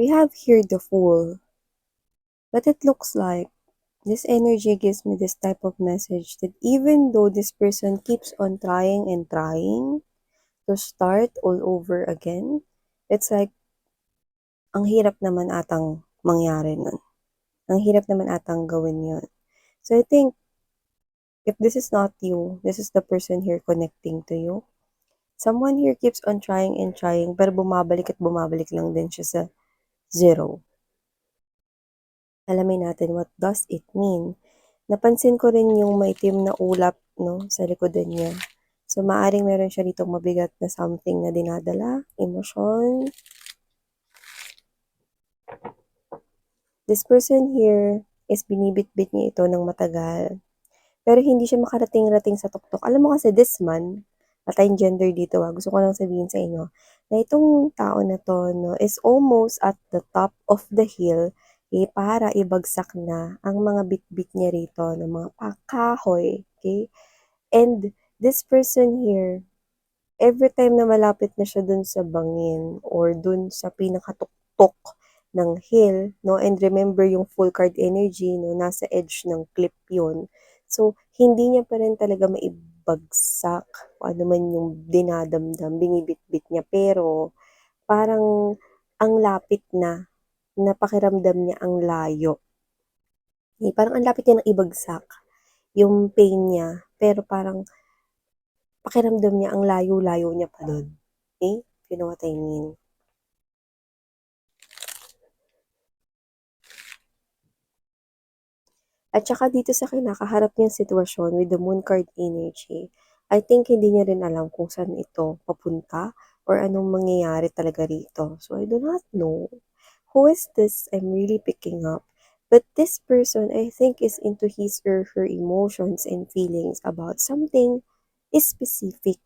We have here the Fool, but it looks like this energy gives me this type of message that even though this person keeps on trying and trying to start all over again, it's like ang hirap naman atang mangyari nun. Ang hirap naman atang gawin yun. So I think if this is not you, this is the person here connecting to you. Someone here keeps on trying and trying pero bumabalik at bumabalik lang din siya sa zero. Alamin natin what does it mean. Napansin ko rin yung maitim na ulap, no, sa likodan niya. So, maaring meron siya ditong mabigat na something na dinadala, emosyon. This person here is binibitbit niya ito ng matagal. Pero hindi siya makarating-rating sa tuktok. Alam mo kasi this man, patayong gender dito gusto ko lang sabihin sa inyo, na itong tao na to, no, is almost at the top of the hill, para ibagsak na ang mga bitbit niya rito ng mga kahoy, okay? And this person here, every time na malapit na siya dun sa bangin or dun sa pinakatuktok ng hill, no, and remember yung full card energy, no, nasa edge ng cliff yun. So, hindi niya pa rin talaga maibagsak kung ano man yung dinadamdam, binibitbit niya. Pero, parang ang lapit na pakiramdam niya ang layo. Parang ang lapit niya ng ibagsak yung pain niya. Pero parang pakiramdam niya ang layo-layo niya pa dun. Okay? You know what I mean? At saka dito sa kinakaharap niyang sitwasyon with the moon card energy, I think hindi niya rin alam kung saan ito papunta or anong mangyayari talaga rito. So, I do not know who is this I'm really picking up. But this person, I think, is into his or her emotions and feelings about something specific.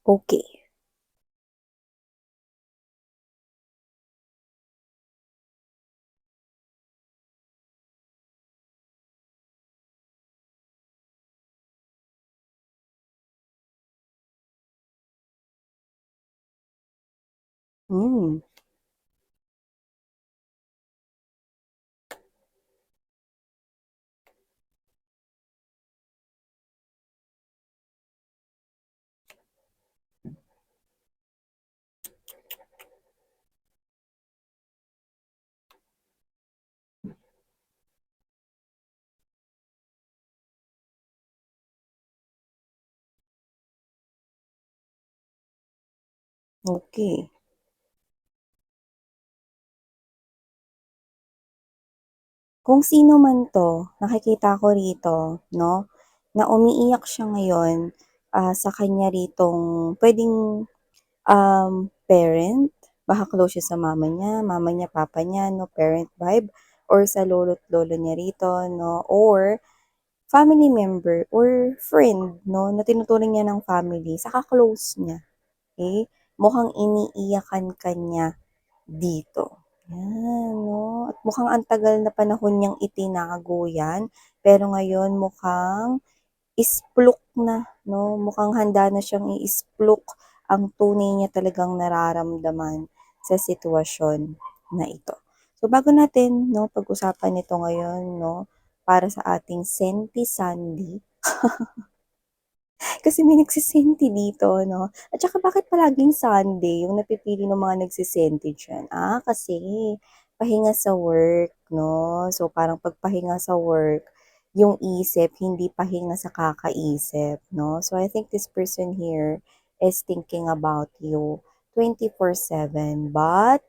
Okay. Hmm. Okay. Kung sino man 'to, nakikita ko rito 'no, na umiiyak siya ngayon, sa kanya ritong puwedeng, parent, baka close siya sa mama niya, papa niya 'no, parent vibe or sa lolo't lolo niya rito 'no, or family member or friend 'no, na tinuturing niya ng family, saka close niya, okey? Mukhang iniiyakan ka niya dito. Yan 'no, at mukhang ang tagal na panahon niyang itinago yan, pero ngayon mukhang isplok na 'no, mukhang handa na siyang i-isplok ang tunay niya talagang nararamdaman sa sitwasyon na ito. So bago natin 'no, pag-usapan ito ngayon 'no, para sa ating Senti Sandy, kasi may nagsisenti dito 'no, at saka bakit palaging Sunday yung napipili ng mga nagsisenti diyan? Kasi pahinga sa work 'no, so parang 'pag pahinga sa work, yung isip hindi pahinga sa kakaisip 'no. So I think this person here is thinking about you 24/7, but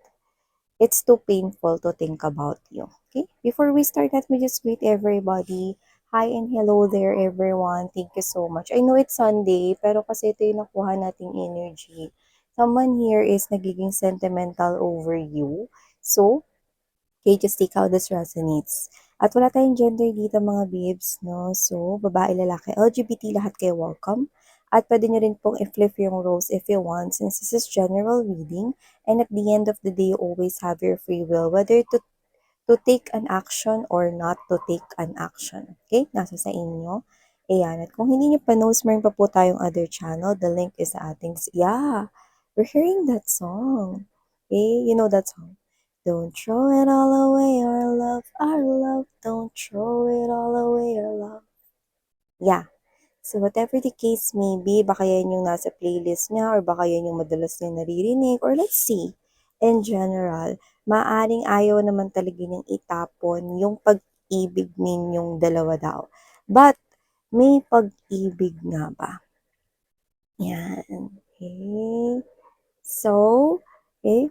it's too painful to think about you. Okay? Before we start, let me just greet everybody. Hi and hello there, everyone. Thank you so much. I know it's Sunday, pero kasi ito yung nakuha nating energy. Someone here is nagiging sentimental over you. So, okay, just take how this resonates. At wala tayong gender dito mga babes, no? So, babae, lalaki, LGBT, lahat kayo welcome. At pwede nyo rin pong i-flip yung roles if you want, since this is general reading, and at the end of the day, you always have your free will, whether to take an action or not to take an action. Okay? Nasa sa inyo. Ayan. At kung hindi nyo pa knows, meron pa po tayong other channel. The link is sa ating... Yeah! We're hearing that song. Okay? You know that song. Don't throw it all away, our love, our love. Don't throw it all away, our love. Yeah. So whatever the case may be, baka yan yung nasa playlist niya or baka yan yung madalas niya naririnig or let's see. In general, maaring ayaw naman talaga niyang itapon yung pag-ibig ninyong dalawa daw. But, may pag-ibig nga ba? Yan. Okay. So, okay.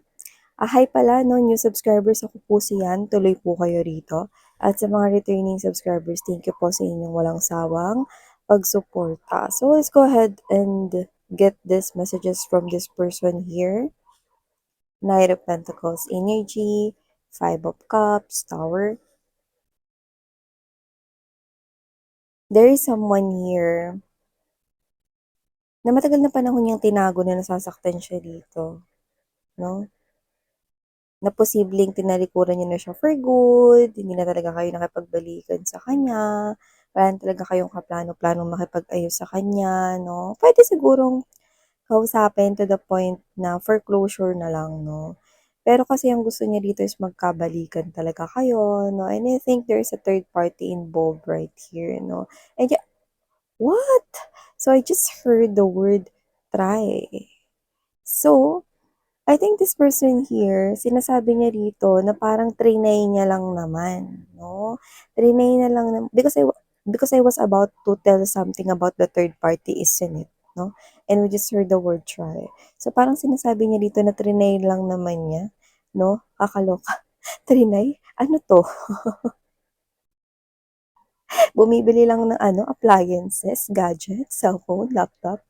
Hi pala, no, new subscribers ako po siyan. Tuloy po kayo rito. At sa mga returning subscribers, thank you po sa inyong walang sawang pagsuporta. So, let's go ahead and get these messages from this person here. Knight of Pentacles energy, Five of Cups, Tower. There is someone here na matagal na panahon niyang tinago na nasasaktan siya dito. No? Na posibleng tinalikuran niyo na siya for good, hindi na talaga kayo nakipagbalikan sa kanya, wala na talaga kayong kaplano-plano makipag-ayos sa kanya, no? Pwede sigurong kausapin to the point na for closure na lang, no? Pero kasi ang gusto niya dito is magkabalikan talaga kayo, no? And I think there is a third party involved right here, no? And yeah, what? So I just heard the word try. So, I think this person here, sinasabi niya dito na parang trinay niya lang naman, no? Trinay na lang naman, because I was about to tell something about the third party, isn't it? No? And we just heard the word try. So parang sinasabi niya dito na trinay lang naman niya, no? Kakaloka. Trinay? Ano to? Bumibili lang ng appliances, gadgets, cellphone, laptop.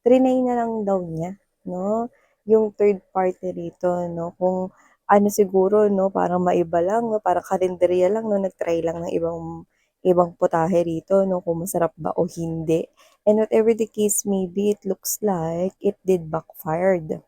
Trinay na lang daw niya, no? Yung third party rito, no? Kung ano siguro, no? Parang maiba lang, no? Parang karinderya lang, no? Nag-try lang ng ibang putahe rito, no? Kung masarap ba o hindi. And whatever the case may be, it looks like it did backfired.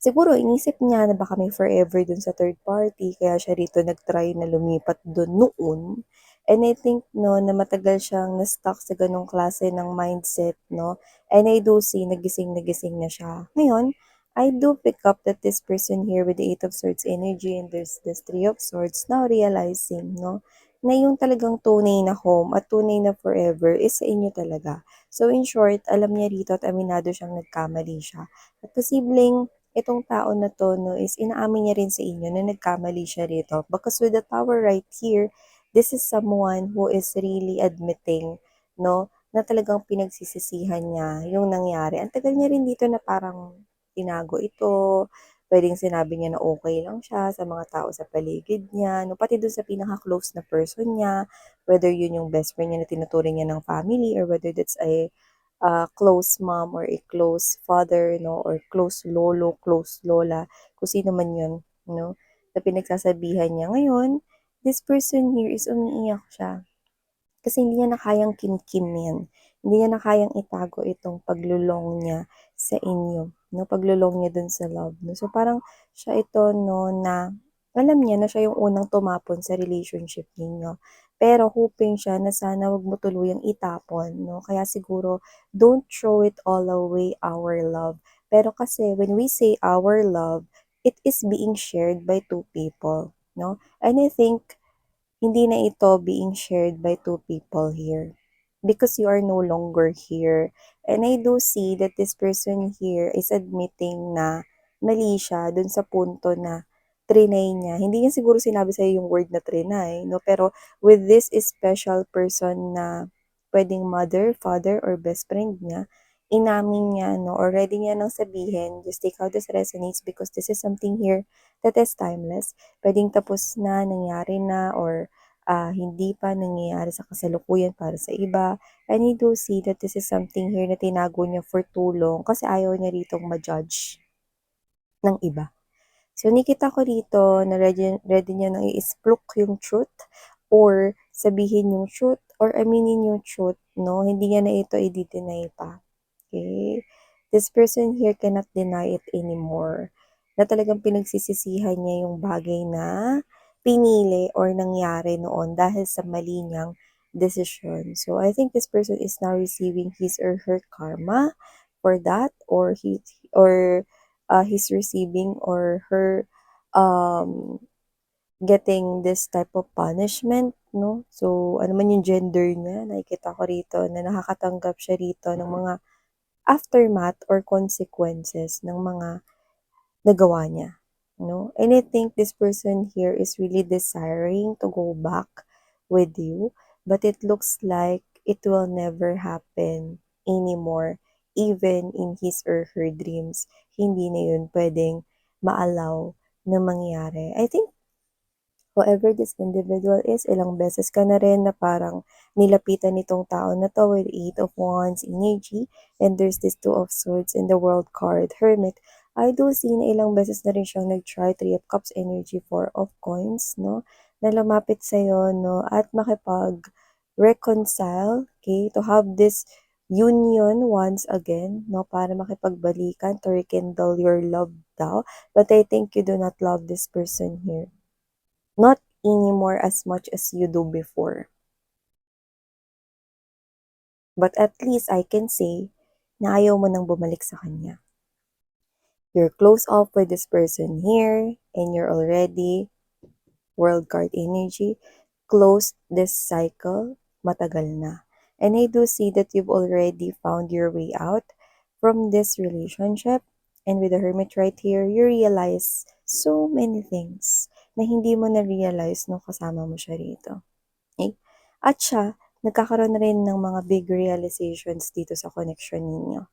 Siguro inisip niya na baka may forever dun sa third party, kaya siya rito nag-try na lumipat dun noon. And I think, no, na matagal siyang na-stuck sa ganong klase ng mindset, no? And I do see, nagising na siya. Ngayon, I do pick up that this person here with the Eight of Swords energy and there's this Three of Swords now realizing, no, na yung talagang tunay na home at tunay na forever is sa inyo talaga. So in short, alam niya rito at aminado siyang nagkamali siya. At posibleng itong tao na to, no, is inaamin niya rin sa inyo na nagkamali siya rito. Because with the tower right here, this is someone who is really admitting, no, na talagang pinagsisisihan niya yung nangyari. Ang tagal niya rin dito na parang tinago ito. Pwedeng sinabi niya na okay lang siya sa mga tao sa paligid niya, no, pati dun sa pinaka-close na person niya, whether yun yung best friend niya na tinuturing niya ng family or whether that's a close mom or a close father, no, or close lolo, close lola, kung sino man yun, no, na pinagsasabihan niya. Ngayon, this person here is umiiyak siya. Kasi hindi niya na kayang kimkimin. Hindi niya na kayang itago itong paglulong niya sa inyo. No? Paglulong niya dun sa love. No? So parang siya ito, no, na alam niya na siya yung unang tumapon sa relationship ninyo. Pero hoping siya na sana wag mo tuluyang itapon. No? Kaya siguro, don't throw it all away, our love. Pero kasi when we say our love, it is being shared by two people. No? And I think hindi na ito being shared by two people here because you are no longer here. And I do see that this person here is admitting na mali siya dun sa punto na trinay niya. Hindi niya siguro sinabi sa'yo yung word na trinay, no? Pero with this special person na pwedeng mother, father, or best friend niya, inamin niya, no? Or ready niya nang sabihin, just take how this resonates because this is something here that is timeless. Pwedeng tapos na, nangyari na, or hindi pa nangyayari sa kasalukuyan para sa iba. And I do see that this is something here na tinago niya for too long kasi ayaw niya ritong ma-judge ng iba. So, nakita ko dito na ready niya nang i-splok yung truth or sabihin yung truth or aminin yung truth no? Hindi niya na ito i-deny pa. Okay? This person here cannot deny it anymore. Na talagang pinagsisisihan niya yung bagay na pinili or nangyari noon dahil sa mali niyang decision. So, I think this person is now receiving his or her karma for that, or he's receiving or her um getting this type of punishment, no? So, ano man yung gender niya, nakikita ko rito na nakakatanggap siya rito ng mga aftermath or consequences ng mga nagawa niya, no? And I think this person here is really desiring to go back with you, but it looks like it will never happen anymore. Even in his or her dreams, hindi na yun pwedeng ma-allow na mangyari. I think whoever this individual is, ilang beses ka na rin na parang nilapitan nitong tao na to with 8 of Wands energy, and there's this 2 of Swords in the World card, Hermit. I do see na ilang beses na rin siyang nag-try 3 of Cups energy, 4 of Coins, no? Na lumapit sa'yo, no? At makipag-reconcile, okay? To have this union once again, no? Para makipagbalikan, to rekindle your love daw. But I think you do not love this person here. Not anymore as much as you do before. But at least I can say na ayaw mo nang bumalik sa kanya. You're close off with this person here, and you're already, World card energy, closed this cycle matagal na. And I do see that you've already found your way out from this relationship. And with the Hermit right here, you realize so many things na hindi mo na-realize nung kasama mo siya rito. Okay? At siya, nagkakaroon na rin ng mga big realizations dito sa connection ninyo.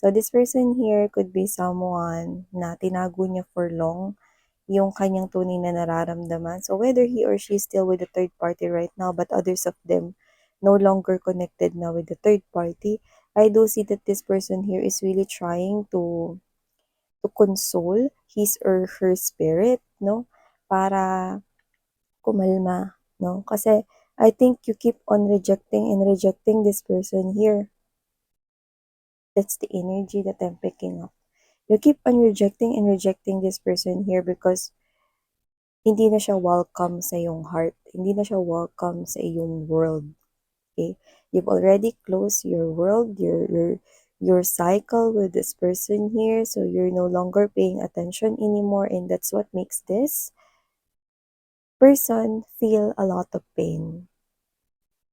So, this person here could be someone na tinago niya for long yung kanyang tunay na nararamdaman. So, whether he or she is still with the third party right now, but others of them no longer connected now with the third party, I do see that this person here is really trying to console his or her spirit, no? Para kumalma, no? Kasi I think you keep on rejecting and rejecting this person here. That's the energy that I'm picking up. You keep on rejecting and rejecting this person here because hindi na siya welcome sa iyong heart. Hindi na siya welcome sa iyong world. Okay? You've already closed your world, your cycle with this person here, so you're no longer paying attention anymore, and that's what makes this person feel a lot of pain.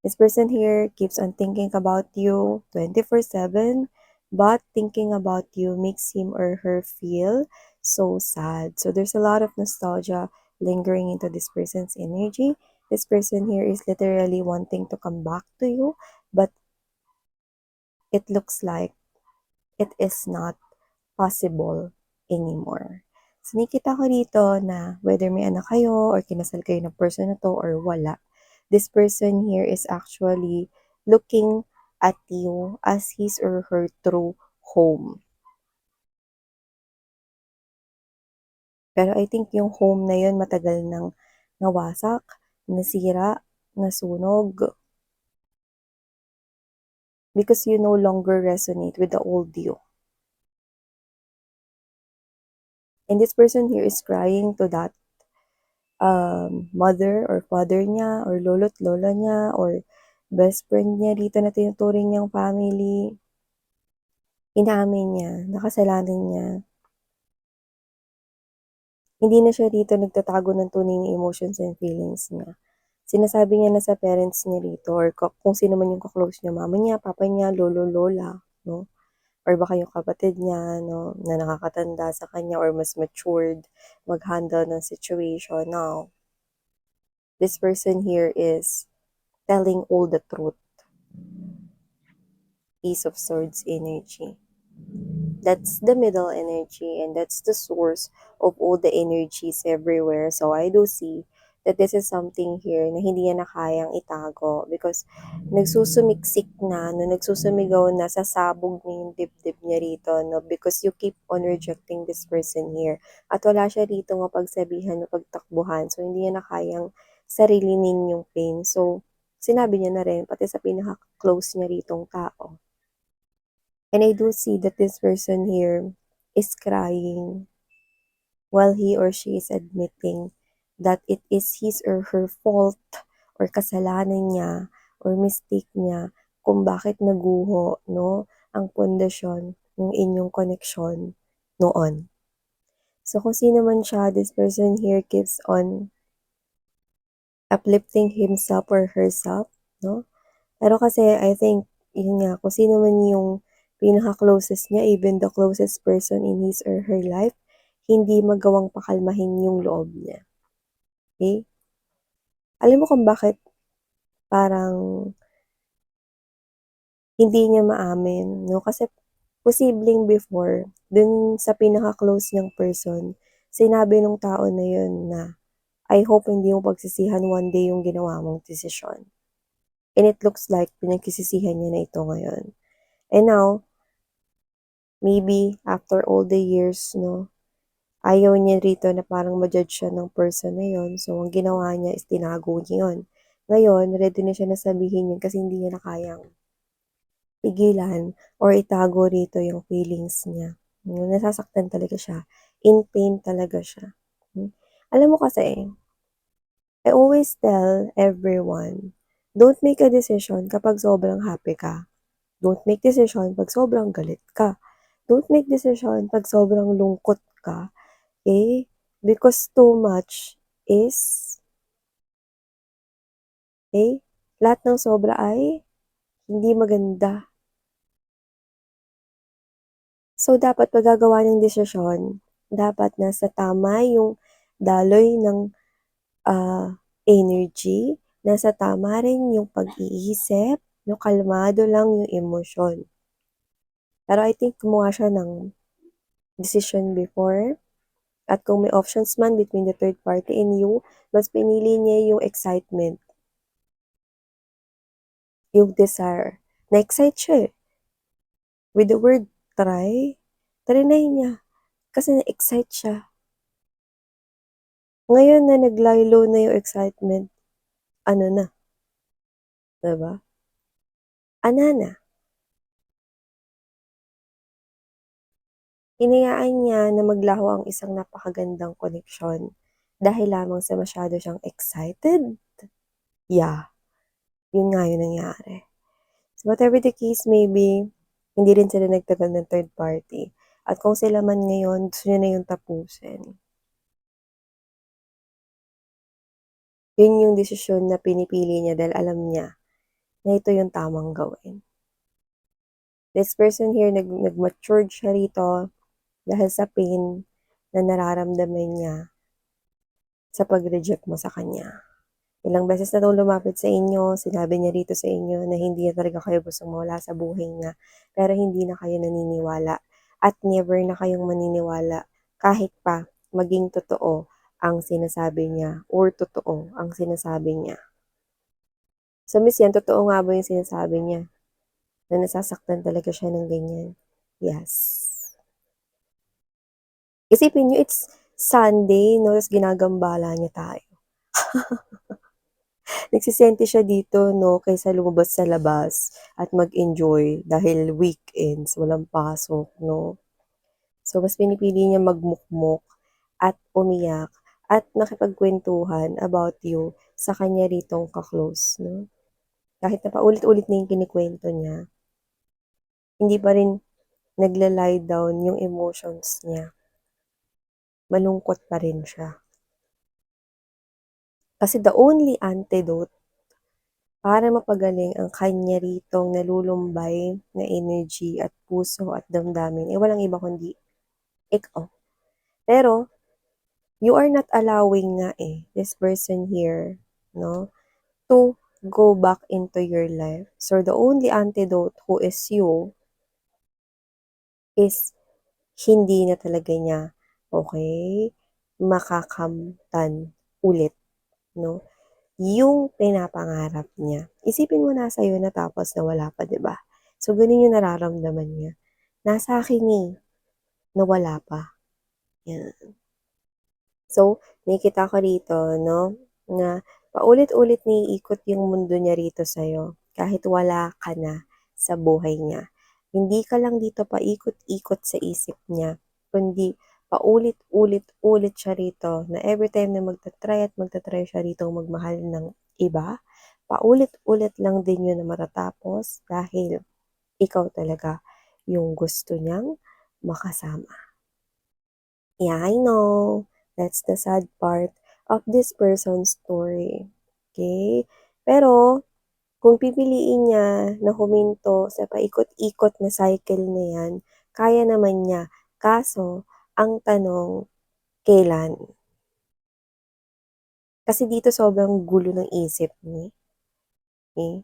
This person here keeps on thinking about you 24/7, but thinking about you makes him or her feel so sad. So there's a lot of nostalgia lingering into this person's energy. This person here is literally wanting to come back to you, but it looks like it is not possible anymore. So, nakikita ko dito na whether may anak kayo or kinasal kayo ng person na to or wala, this person here is actually looking at you as his or her true home. Pero I think yung home na yun matagal nang nawasak, nasira, nasunog, because you no longer resonate with the old you. And this person here is crying to that mother or father niya or lolo't lola niya or best friend niya dito na tinuturing niyang family. Inamin niya, nakasalanan niya. Hindi na siya dito nagtatago ng tunay na emotions and feelings niya. Sinasabi niya na sa parents niya rito or kung sino man yung kaklose niya, mama niya, papa niya, lolo, lola, no? Or baka yung kapatid niya, no, na nakakatanda sa kanya or mas matured mag-handle ng situation. Now, this person here is telling all the truth. Ace of Swords energy. That's the middle energy, and that's the source of all the energies everywhere. So I do see that this is something here na hindi niya na kayang itago because nagsusumiksik na, no, nagsusumigaw na, sasabog na yung dibdib niya rito, no, because you keep on rejecting this person here. At wala siya rito mapagsabihan, mapagtakbuhan. So hindi niya na kayang sarilinin yung pain. So sinabi niya na rin, pati sa pinaka-close niya ritong tao. And I do see that this person here is crying while he or she is admitting that it is his or her fault or kasalanan niya or mistake niya kung bakit naguho, no, ang pundasyon ng inyong koneksyon noon. So kung sino man siya, this person here keeps on uplifting himself or herself, no? Pero kasi I think, yun nga, kung sino man yung pinaka-closest niya, even the closest person in his or her life, hindi magawang pakalmahin yung loob niya. Okay? Alam mo kung bakit parang hindi niya maamin, no? Kasi posibleng before, dun sa pinaka-close niyang person, sinabi nung tao na yun na, I hope hindi mo pagsisihan one day yung ginawa mong desisyon. And it looks like pinagsisisihan niya na ito ngayon. And now, maybe after all the years, no, ayaw niya rito na parang ma-judge siya ng person na yun. So, ang ginawa niya is tinago niya yun. Ngayon, ready na siya na sabihin yun kasi hindi niya na kayang pigilan or itago rito yung feelings niya. Nasasaktan talaga siya. In pain talaga siya. Alam mo kasi, I always tell everyone, don't make a decision kapag sobrang happy ka. Don't make decision pag sobrang galit ka. Don't make decision pag sobrang lungkot ka. Okay? Because too much is, okay? Lahat ng sobra ay hindi maganda. So, dapat pag gagawa ng desisyon, dapat nasa tama yung daloy ng energy, nasa tama rin yung pag-iisip, no, kalmado lang yung emosyon. Pero I think gumawa siya ng decision before, at kung may options man between the third party and you, mas pinili niya yung excitement, yung desire. Na-excite siya eh. With the word try, trinay niya. Kasi na-excite siya. Ngayon na naglaylo na yung excitement, ano na? Diba? Ana na. Hinayaan niya na maglaho ang isang napakagandang koneksyon dahil lamang sa masyado siyang excited. Yeah, yun nga yung nangyari. So whatever the case may be, hindi rin sila nagtagal ng third party. At kung sila man ngayon, gusto niya na yung tapusin. Yun yung desisyon na pinipili niya dahil alam niya na ito yung tamang gawin. This person here, nag-matured siya rito dahil sa pain na nararamdaman niya sa pag-reject mo sa kanya. Ilang beses na itong lumapit sa inyo, sinabi niya rito sa inyo na hindi na talaga kayo gustong mawala sa buhay niya, pero hindi na kayo naniniwala at never na kayong maniniwala kahit pa maging totoo ang sinasabi niya or totoo ang sinasabi niya. So, Miss Yan, totoo nga ba yung sinasabi niya na nasasaktan talaga siya ng ganyan? Yes. Isipin niyo, it's Sunday, no? Tapos ginagambala niya tayo. Nagsisente siya dito, no, kaysa lumabas sa labas at mag-enjoy dahil weekends, walang pasok, no. So, mas pinipili niya magmukmok at umiyak at nakipagkwentuhan about you sa kanya ritong ka-close, no. Kahit na paulit-ulit na yung kinikwento niya, hindi pa rin nagla-lie down yung emotions niya. Malungkot pa rin siya. Kasi the only antidote para mapagaling ang kanya ritong nalulumbay na energy at puso at damdamin, walang iba kundi ikaw. Pero, you are not allowing nga this person here, no, to go back into your life. So, the only antidote who is you is hindi na talaga niya, okay, makakamtan ulit, no? Yung pinapangarap niya. Isipin mo nasa iyo na tapos nawala pa, 'di ba? So, ganun yung nararamdaman niya. Nasa akin nawala pa. Yan. So, nakikita ko rito, no, na Paulit-ulit naiikot yung mundo niya rito sa'yo kahit wala ka na sa buhay niya. Hindi ka lang dito paikot-ikot sa isip niya, kundi paulit-ulit-ulit siya rito na every time na magta-try siya rito magmahal ng iba, paulit-ulit lang din yun na matatapos dahil ikaw talaga yung gusto niyang makasama. Yeah, I know. That's the sad part of this person's story. Okay? Pero, kung pipiliin niya na huminto sa paikot-ikot na cycle na yan, kaya naman niya. Kaso, ang tanong, kailan? Kasi dito sobrang gulo ng isip niya. Okay?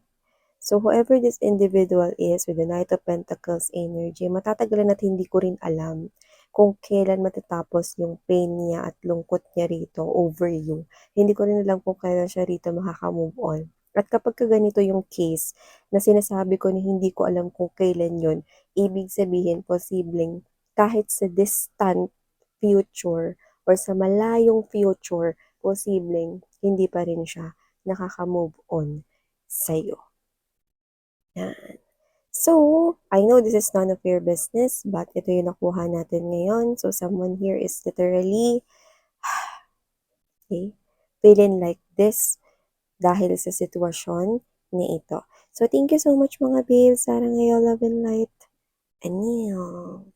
So, whoever this individual is with the Knight of Pentacles energy, matatagalan at hindi ko rin alam kung kailan matatapos yung pain niya at lungkot niya rito over you. Hindi ko rin alam kung kailan siya rito makaka-move on. At kapag ganito yung case na sinasabi ko na hindi ko alam kung kailan yun, ibig sabihin posibleng kahit sa distant future or sa malayong future, posibleng hindi pa rin siya nakaka-move on sa'yo. Yan. So, I know this is none of your business, but ito yung nakuha natin ngayon. So, someone here is literally, okay, feeling like this dahil sa sitwasyon ni ito. So, thank you so much mga babes. Sarang ngayon, love and light. Annyeong.